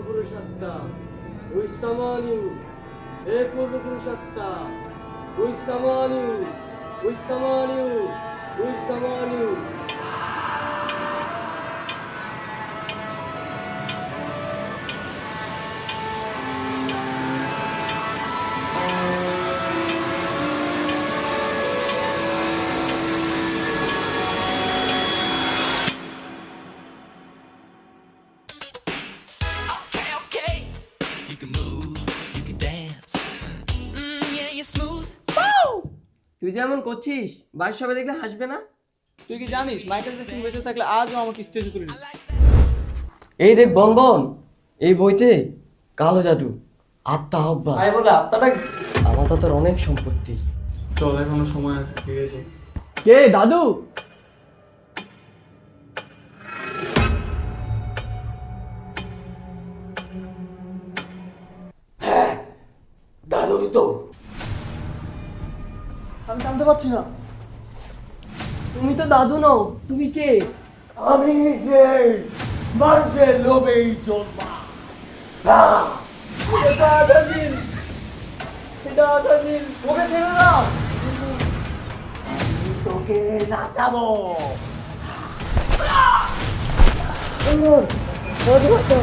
পূর্বপুরুষাত্মা, we summon you. Hey পূর্বপুরুষাত্মা, we summon you. We summon you. We summon you. Okay. You can move, you can dance. Yeah, you're smooth. তুই যেমন করছিস বাড়ির সবাই দেখলে হাসবে না? তুই কি জানিস মাইকেল জ্যাকসন বেঁচে থাকলে আজও আমাকে স্টেজে তুলে নিত। এই দেখ বনবন, এই বইতে কালো জাদু, আত্মা আহ্বান। তাই বলে আত্মাটা আমার তো তোর অনেক সম্পত্তি। চল এখনো সময় আছে, ঠিক আছে? কে দাদু? দাদুই তো। আমি জানতে পারছি না। তুমি তো দাদু নও, তুমি কে? আমি সেই মানুষের লোভেই জন্মা। এটা আধাদিন, এটা আধাদিন, ওকে ছেড়ে দাও। আমি তোকে নাচাবো। দাদু বাচ্চা।